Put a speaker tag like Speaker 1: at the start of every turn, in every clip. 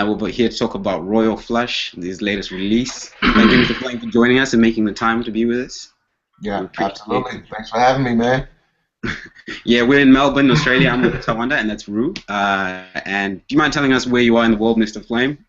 Speaker 1: We're here to talk about RoyalFlush, his latest release. Thank you, Mr. Flame, for joining us and making the time to be with us.
Speaker 2: Yeah, absolutely. Thanks for having me, man.
Speaker 1: Yeah, we're in Melbourne, Australia. I'm with Tawanda, and that's Rue. And do you mind telling us where you are in the world, Mr. Flame?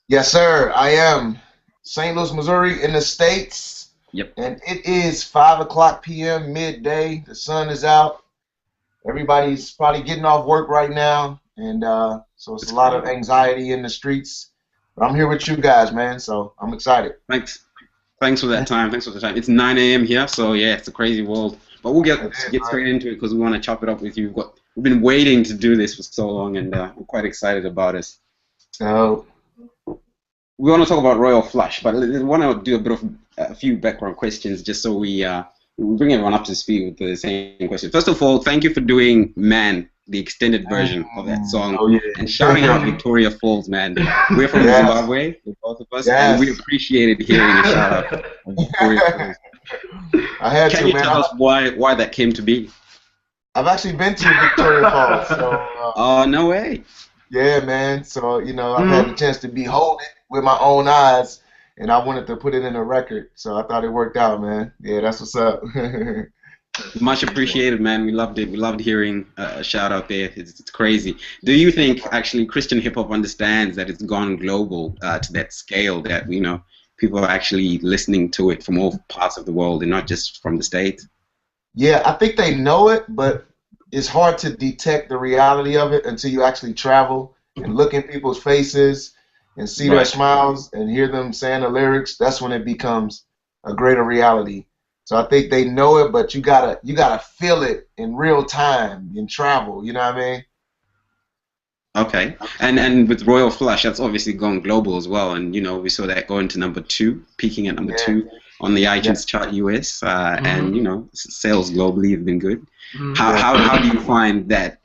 Speaker 2: Yes, sir. I am St. Louis, Missouri, in the States.
Speaker 1: Yep.
Speaker 2: And it is 5 p.m. midday. The sun is out. Everybody's probably getting off work right now, and so it's a lot of anxiety in the streets. But I'm here with you guys, man. So I'm excited.
Speaker 1: Thanks for that time. Thanks for the time. It's 9 a.m. here, so yeah, it's a crazy world. But we'll get straight into it because we want to chop it up with you. We've been waiting to do this for so long, and we're quite excited about it.
Speaker 2: So
Speaker 1: we want to talk about RoyalFlush, but I want to do a few background questions just so we bring everyone up to speed with the same question. First of all, thank you for doing Man, the extended version of that song, and shouting out Victoria Falls, man. We're from Zimbabwe, both of us, and we appreciated hearing a shout out of Victoria Falls. Can you tell us why that came to be?
Speaker 2: I've actually been to Victoria Falls. So,
Speaker 1: oh, no way.
Speaker 2: Yeah, man. So, you know, I've had the chance to behold it with my own eyes, and I wanted to put it in a record. So I thought it worked out, man. Yeah, that's what's up.
Speaker 1: Much appreciated, man. We loved it. We loved hearing a shout out there. It's crazy. Do you think actually Christian hip hop understands that it's gone global to that scale that people are actually listening to it from all parts of the world and not just from the States?
Speaker 2: Yeah, I think they know it, but it's hard to detect the reality of it until you actually travel and look in people's faces and see their smiles and hear them saying the lyrics. That's when it becomes a greater reality. So I think they know it, but you gotta feel it in real time in travel. You know what I mean?
Speaker 1: Okay, and with RoyalFlush, that's obviously gone global as well, and we saw that going to number 2, peaking at number 2 on the iTunes chart US, and sales globally have been good. How do you find that?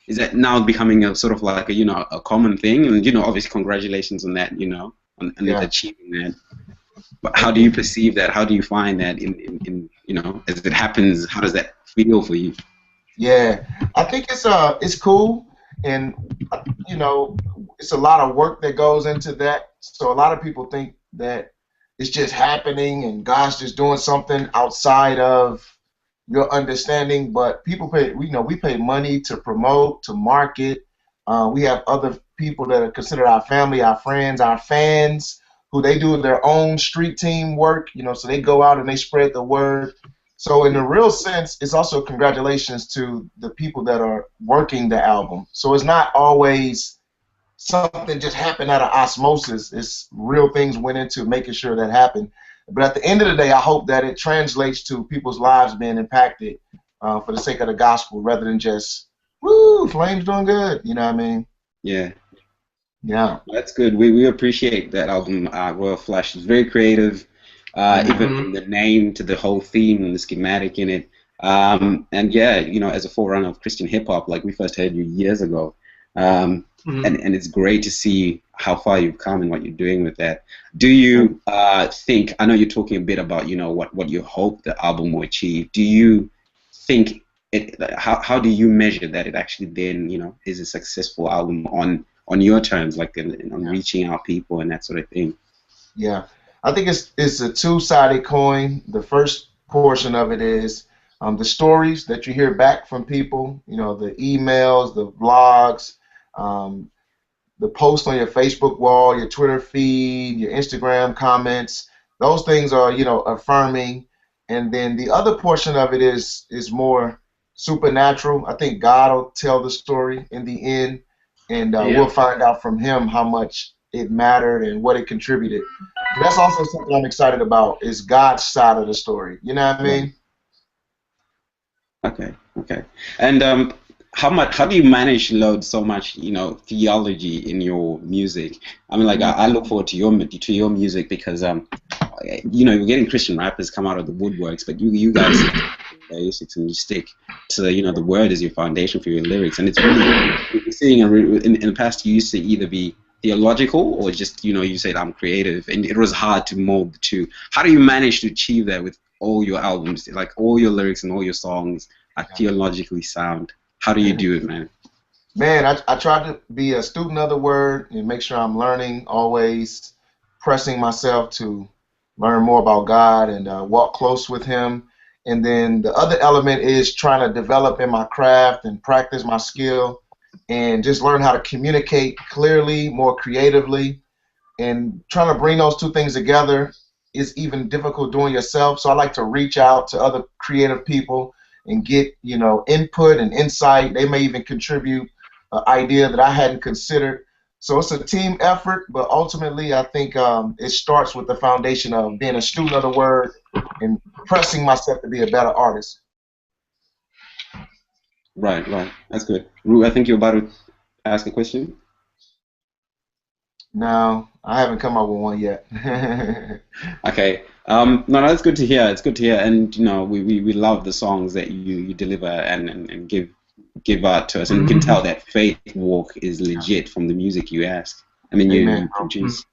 Speaker 1: Is that now becoming a sort of like a common thing? And obviously congratulations on that, on achieving that. But how do you perceive that? How do you find that in as it happens? How does that feel for you?
Speaker 2: Yeah, I think it's cool. And, it's a lot of work that goes into that. So a lot of people think that it's just happening and God's just doing something outside of your understanding. But people pay, we pay money to promote, to market. We have other people that are considered our family, our friends, our fans, who they do their own street team work, so they go out and they spread the word. So in the real sense, it's also congratulations to the people that are working the album. So it's not always something just happened out of osmosis. It's real things went into making sure that happened. But at the end of the day, I hope that it translates to people's lives being impacted for the sake of the gospel rather than just, woo, Flame's doing good. You know what I mean?
Speaker 1: Yeah.
Speaker 2: Yeah.
Speaker 1: That's good. We appreciate that album, RoyalFlush. It's very creative. Even from the name to the whole theme and the schematic in it. And yeah, as a forerunner of Christian hip hop, like we first heard you years ago. And it's great to see how far you've come and what you're doing with that. Do you think, I know you're talking a bit about, what you hope the album will achieve. Do you think, how do you measure that it actually then, is a successful album on your terms, like on reaching out people and that sort of thing?
Speaker 2: Yeah. I think it's a two-sided coin. The first portion of it is the stories that you hear back from people, the emails, the blogs, the posts on your Facebook wall, your Twitter feed, your Instagram comments. Those things are, affirming. And then the other portion of it is more supernatural. I think God will tell the story in the end, and we'll find out from him how much it mattered and what it contributed. But that's also something I'm excited about, is God's side of the story. You know what I mean?
Speaker 1: Okay. And how do you manage to load so much, theology in your music? I mean, like I look forward to your music because you're getting Christian rappers come out of the woodworks, but you guys basics and you stick to the word as your foundation for your lyrics, and it's really seeing in the past you used to either be theological or just you said I'm creative, and it was hard to mold the two. How do you manage to achieve that with all your albums, like all your lyrics and all your songs are theologically sound? How do you do it, man?
Speaker 2: Man, I try to be a student of the word and make sure I'm learning, always pressing myself to learn more about God and walk close with Him. And then the other element is trying to develop in my craft and practice my skill and just learn how to communicate clearly, more creatively, and trying to bring those two things together is even difficult doing yourself. So I like to reach out to other creative people and get, input and insight. They may even contribute an idea that I hadn't considered. So it's a team effort, but ultimately I think it starts with the foundation of being a student of the word and pressing myself to be a better artist.
Speaker 1: Right, right. That's good. Ru, I think you're about to ask a question.
Speaker 2: No, I haven't come up with one yet.
Speaker 1: Okay. No, that's good to hear. It's good to hear, and we love the songs that you deliver and give out to us, and we can tell that faith walk is legit from the music you ask. I mean,
Speaker 2: Amen,
Speaker 1: you
Speaker 2: bro.
Speaker 1: produce.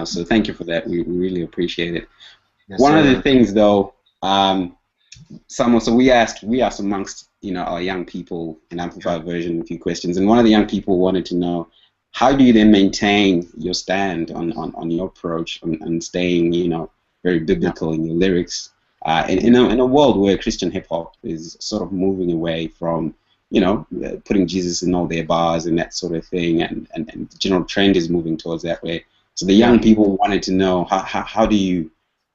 Speaker 1: So thank you for that. We really appreciate it.
Speaker 2: Yes,
Speaker 1: One of the
Speaker 2: sir.
Speaker 1: things, though, so we asked amongst our young people in Amplified Version a few questions, and one of the young people wanted to know, how do you then maintain your stand on your approach and staying very biblical in your lyrics in a world where Christian hip hop is sort of moving away from putting Jesus in all their bars and that sort of thing, and the general trend is moving towards that way. So the young people wanted to know, how do you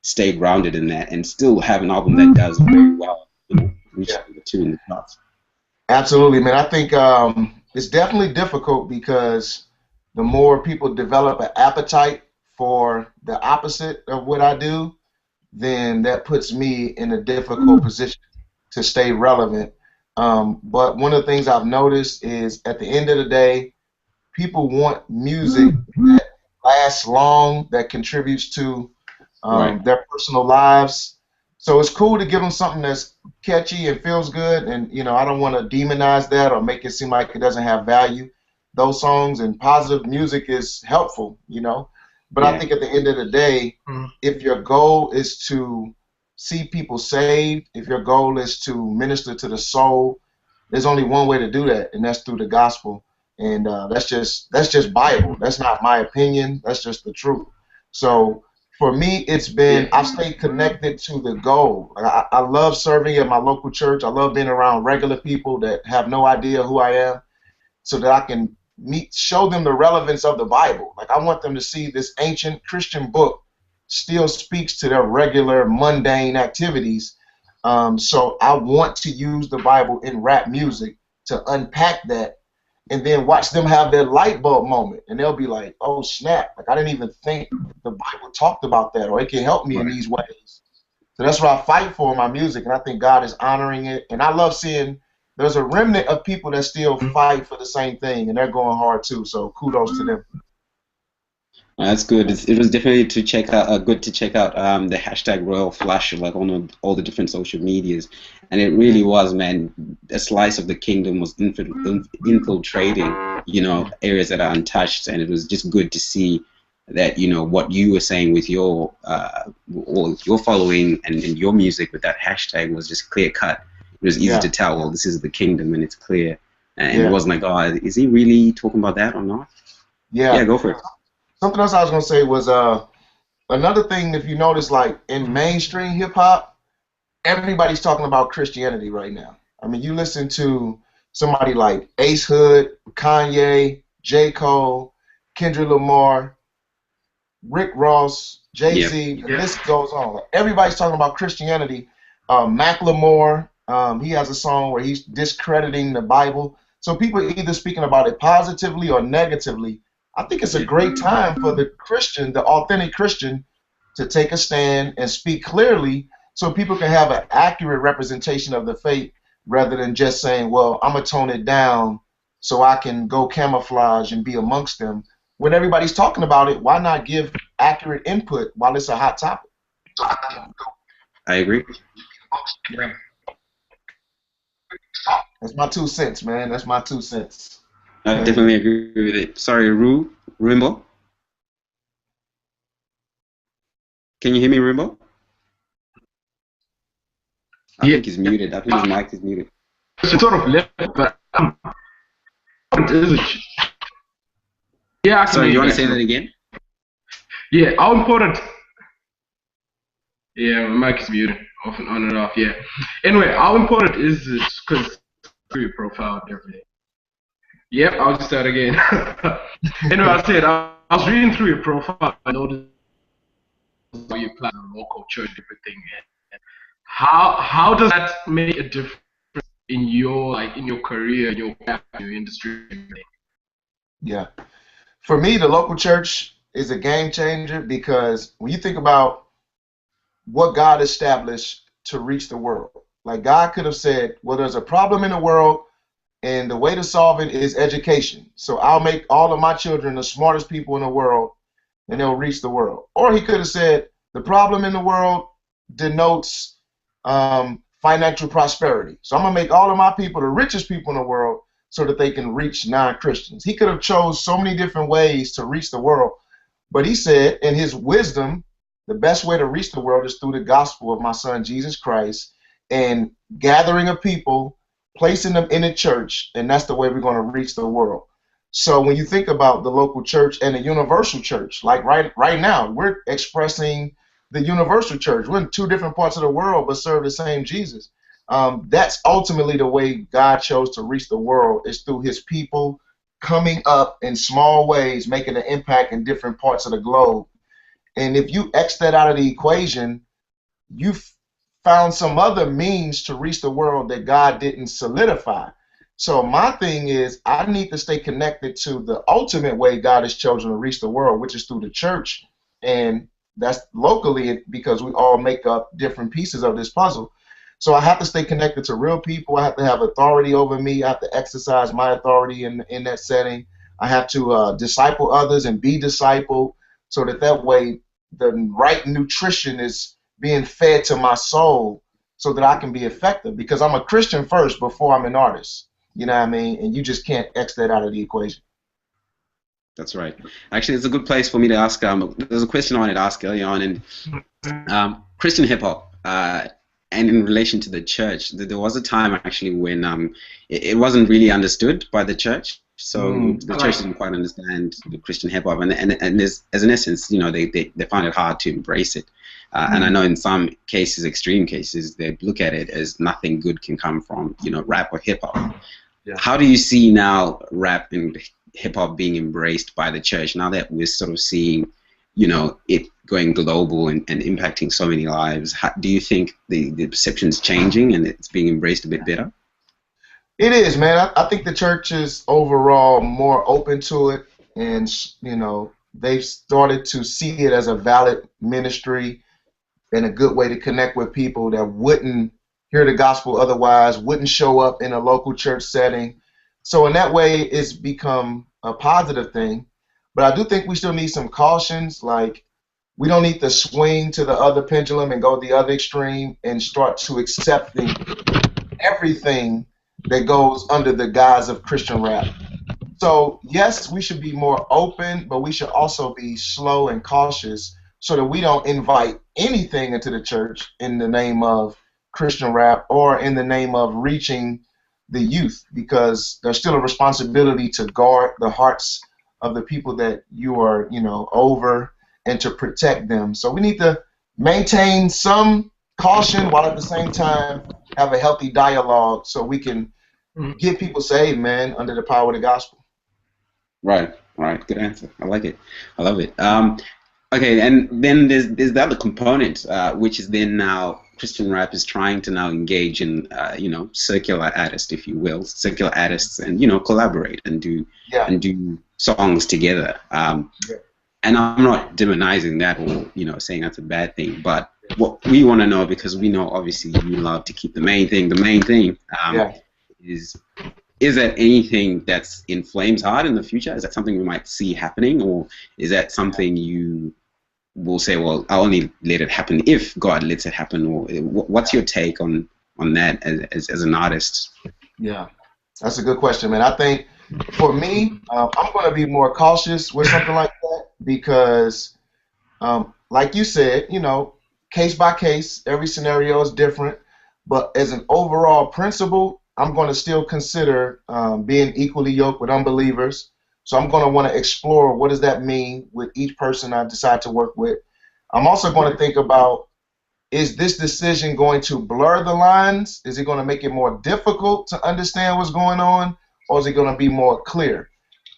Speaker 1: stay grounded in that and still have an album that does very well, reach
Speaker 2: Yeah.
Speaker 1: number 2 in the charts.
Speaker 2: Absolutely, man. I think it's definitely difficult because the more people develop an appetite for the opposite of what I do, then that puts me in a difficult position to stay relevant. But one of the things I've noticed is at the end of the day, people want music that lasts long, that contributes to
Speaker 1: Right.
Speaker 2: their personal lives. So it's cool to give them something that's catchy and feels good. And, I don't want to demonize that or make it seem like it doesn't have value. Those songs and positive music is helpful, But I
Speaker 1: Yeah.
Speaker 2: think at the end of the day, if your goal is to see people saved, if your goal is to minister to the soul, there's only one way to do that, and that's through the gospel. And that's just Bible. That's not my opinion. That's just the truth. So for me, it's been I've stayed connected to the goal. I love serving at my local church. I love being around regular people that have no idea who I am, so that I can show them the relevance of the Bible. Like I want them to see this ancient Christian book still speaks to their regular mundane activities. So I want to use the Bible in rap music to unpack that and then watch them have their light bulb moment, and they'll be like, "Oh snap! Like I didn't even think the Bible talked about that, or it can help me in
Speaker 1: Right.
Speaker 2: these ways." So that's what I fight for in my music, and I think God is honoring it. And I love seeing there's a remnant of people that still fight for the same thing, and they're going hard too. So kudos to them.
Speaker 1: That's good. It was definitely to check out, good to check out the hashtag RoyalFlush, like on all the different social medias, and it really was, man. A slice of the kingdom was infiltrating, areas that are untouched, and it was just good to see that, what you were saying with your or your following and your music with that hashtag was just clear cut. It was easy
Speaker 2: Yeah,
Speaker 1: to tell, well, this is the kingdom, and it's clear, and it
Speaker 2: yeah,
Speaker 1: wasn't like, oh, is he really talking about that or not? Yeah,
Speaker 2: yeah.
Speaker 1: go for it.
Speaker 2: Something else I was gonna say was another thing. If you notice, like in mainstream hip hop, everybody's talking about Christianity right now. I mean, you listen to somebody like Ace Hood, Kanye, J. Cole, Kendrick Lamar, Rick Ross,
Speaker 1: Yeah.
Speaker 2: Jay-Z, the list goes on. Like, everybody's talking about Christianity. Macklemore, he has a song where he's discrediting the Bible. So people are either speaking about it positively or negatively. I think it's a great time for the Christian, the authentic Christian, to take a stand and speak clearly so people can have an accurate representation of the faith rather than just saying, well, I'm going to tone it down so I can go camouflage and be amongst them. When everybody's talking about it, why not give accurate input while it's a hot topic?
Speaker 1: I agree.
Speaker 2: Yeah. That's my 2 cents, man. That's my 2 cents.
Speaker 1: I definitely agree with it. Sorry, Rimbo? Can you hear me, Rimbo? I
Speaker 3: Yeah,
Speaker 1: think he's muted. I think his mic is muted.
Speaker 3: it's sort of left, but is yeah, I can
Speaker 1: Sorry,
Speaker 3: hear
Speaker 1: you
Speaker 3: you
Speaker 1: want to
Speaker 3: guys
Speaker 1: say
Speaker 3: now.
Speaker 1: that again?
Speaker 3: Yeah, how important? Yeah, my mic is muted, off and on and off. Yeah. Anyway, how important is this? Because through your profile and everything. Yep, I'll just start again. Anyway, I said I was reading through your profile. I noticed how you plan a local church, everything. How does that make a difference in your career, in your industry?
Speaker 2: Yeah. For me, the local church is a game changer because when you think about what God established to reach the world, like God could have said, well, there's a problem in the world, and the way to solve it is education. So I'll make all of my children the smartest people in the world, and they'll reach the world. Or he could have said, the problem in the world denotes financial prosperity. So I'm going to make all of my people the richest people in the world so that they can reach non-Christians. He could have chose so many different ways to reach the world. But he said, in his wisdom, the best way to reach the world is through the gospel of my son, Jesus Christ, and gathering of people, placing them in a church, and that's the way we're going to reach the world. So when you think about the local church and the universal church, like right now, we're expressing the universal church. We're in two different parts of the world, but serve the same Jesus. That's ultimately the way God chose to reach the world, is through his people coming up in small ways, making an impact in different parts of the globe. And if you X that out of the equation, you've found some other means to reach the world that God didn't solidify. So my thing is, I need to stay connected to the ultimate way God has chosen to reach the world, which is through the church. And that's locally, because we all make up different pieces of this puzzle. So I have to stay connected to real people. I have to have authority over me. I have to exercise my authority in that setting. I have to disciple others and be discipled, so that way the right nutrition is being fed to my soul so that I can be effective, because I'm a Christian first before I'm an artist. You know what I mean? And you just can't X that out of the equation.
Speaker 1: That's right. Actually, it's a good place for me to ask. There's a question I wanted to ask earlier on, and Christian hip hop, and in relation to the church, there was a time actually when it wasn't really understood by the church. So the church didn't quite understand the Christian hip hop, and there's, as an essence, they find it hard to embrace it. And I know in some cases, extreme cases, they look at it as nothing good can come from rap or hip hop. Yeah. How do you see now rap and hip hop being embraced by the church now that we're sort of seeing it going global and impacting so many lives? Do you think the perception's changing and it's being embraced a bit better?
Speaker 2: It is, man. I think the church is overall more open to it, and they've started to see it as a valid ministry and a good way to connect with people that wouldn't hear the gospel otherwise, wouldn't show up in a local church setting. So in that way, it's become a positive thing. But I do think we still need some cautions. Like, we don't need to swing to the other pendulum and go the other extreme and start to accepting everything that goes under the guise of Christian rap. So yes, we should be more open, but we should also be slow and cautious so that we don't invite anything into the church in the name of Christian rap or in the name of reaching the youth, because there's still a responsibility to guard the hearts of the people that you are, over, and to protect them. So we need to maintain some caution while at the same time have a healthy dialogue so we can get people saved, man, under the power of the gospel.
Speaker 1: Right. Good answer. I like it. I love it. Okay, and then there's the other component, which is then now Christian rap is trying to now engage in, circular artists, if you will, circular artists, and collaborate and do songs together. And I'm not demonizing that or saying that's a bad thing, but what we want to know, because we know obviously you love to keep the main thing, is that anything that's in Flame's heart in the future? Is that something we might see happening, or is that something you will say, well, I'll only let it happen if God lets it happen? Or what's your take on that as an artist?
Speaker 2: Yeah, that's a good question, man. I think for me, I'm going to be more cautious with something like that because, like you said, case by case, every scenario is different. But as an overall principle, I'm going to still consider being equally yoked with unbelievers. So I'm going to want to explore what does that mean with each person I decide to work with. I'm also going to think about, is this decision going to blur the lines? Is it going to make it more difficult to understand what's going on, or is it going to be more clear?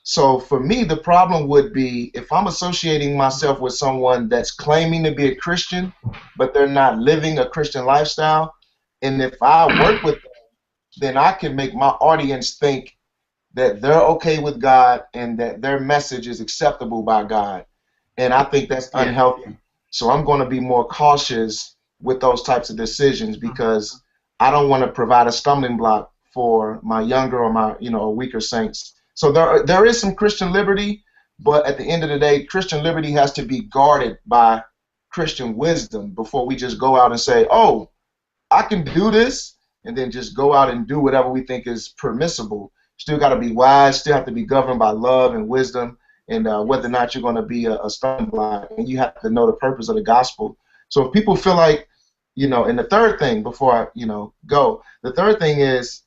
Speaker 2: So for me, the problem would be if I'm associating myself with someone that's claiming to be a Christian, but they're not living a Christian lifestyle, and if I work with them, then I can make my audience think that they're okay with God and that their message is acceptable by God. And I think that's unhealthy. So I'm going to be more cautious with those types of decisions because I don't want to provide a stumbling block for my younger or my weaker saints. So there is some Christian liberty, but at the end of the day, Christian liberty has to be guarded by Christian wisdom before we just go out and say, oh, I can do this, and then just go out and do whatever we think is permissible. Still got to be wise, still have to be governed by love and wisdom, and whether or not you're going to be a stumbling block, and you have to know the purpose of the gospel. So if people feel like, and the third thing before I, go, the third thing is,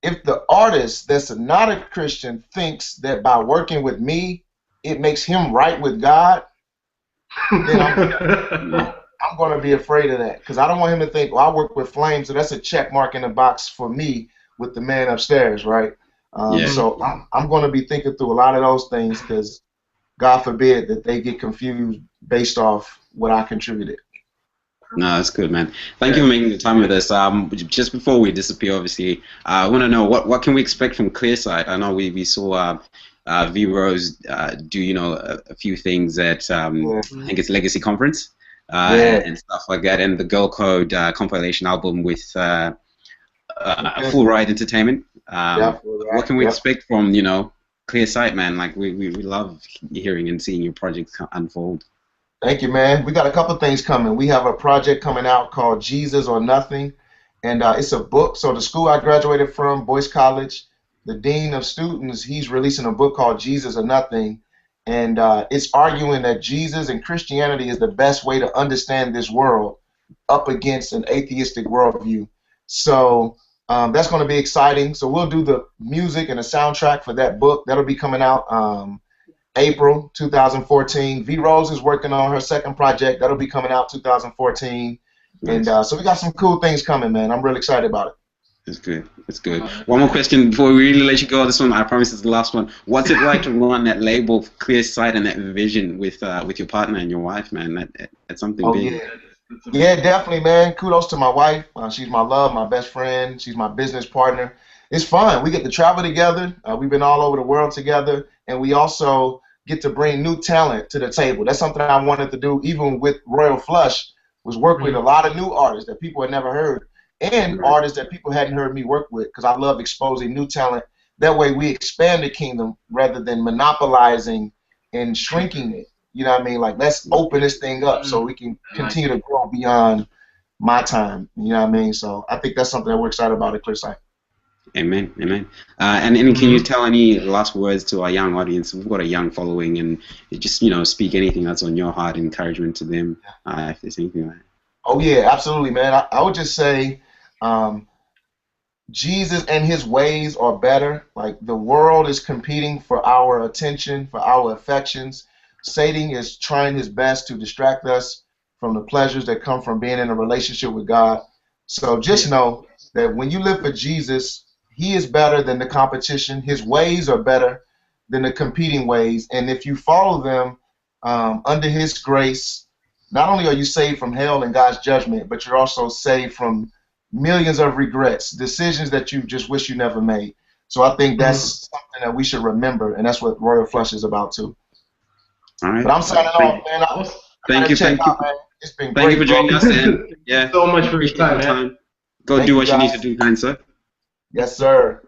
Speaker 2: if the artist that's not a Christian thinks that by working with me, it makes him right with God, then I'm going to be afraid of that because I don't want him to think, well, I work with Flame, so that's a check mark in the box for me with the man upstairs, right? So I'm going to be thinking through a lot of those things because God forbid that they get confused based off what I contributed.
Speaker 1: No, that's good, man. Thank you for making the time with us. Just before we disappear, obviously, I want to know what can we expect from Clearsight? I know we saw V Rose do a few things at I think it's Legacy Conference and stuff like that, and the Girl Code compilation album with Full Ride Entertainment. What can we expect from Clearsight, man? Like we love hearing and seeing your projects unfold.
Speaker 2: Thank you, man. We got a couple things coming. We have a project coming out called Jesus or Nothing, and it's a book. So the school I graduated from, Boyce College, the dean of students, he's releasing a book called Jesus or Nothing, and it's arguing that Jesus and Christianity is the best way to understand this world up against an atheistic worldview. So that's going to be exciting. So we'll do the music and the soundtrack for that book. That'll be coming out April 2014. V Rose is working on her second project. That'll be coming out 2014. And so we got some cool things coming, man. I'm really excited about it.
Speaker 1: It's good. It's good. One more question before we really let you go. This one, I promise, is the last one. What's it like to run that label, Clearsight, and that vision with your partner and your wife, man? That's something big.
Speaker 2: Yeah, definitely, man. Kudos to my wife. She's my love, my best friend. She's my business partner. It's fun. We get to travel together. We've been all over the world together, and we also get to bring new talent to the table. That's something I wanted to do, even with RoyalFlush, was work with a lot of new artists that people had never heard, and artists that people hadn't heard me work with, because I love exposing new talent. That way we expand the kingdom rather than monopolizing and shrinking it. You know what I mean? Like, let's open this thing up so we can continue to grow beyond my time. You know what I mean? So I think that's something that we're excited about at Clearsight.
Speaker 1: Amen, amen. And can you tell any last words to our young audience? We've got a young following, and just speak anything that's on your heart, encouragement to them, if there's anything like that.
Speaker 2: Oh yeah, absolutely, man. I would just say, Jesus and His ways are better. Like, the world is competing for our attention, for our affections. Satan is trying his best to distract us from the pleasures that come from being in a relationship with God. So just know that when you live for Jesus, He is better than the competition. His ways are better than the competing ways. And if you follow them under His grace, not only are you saved from hell and God's judgment, but you're also saved from millions of regrets, decisions that you just wish you never made. So I think that's something that we should remember, and that's what RoyalFlush is about too.
Speaker 1: All right.
Speaker 2: But I'm signing off, man.
Speaker 1: Thank you.
Speaker 2: It's been
Speaker 1: Thank
Speaker 2: great,
Speaker 1: you for joining us, and
Speaker 3: so much for your time, man.
Speaker 1: Go do what you need to do, kind sir.
Speaker 2: Yes, sir.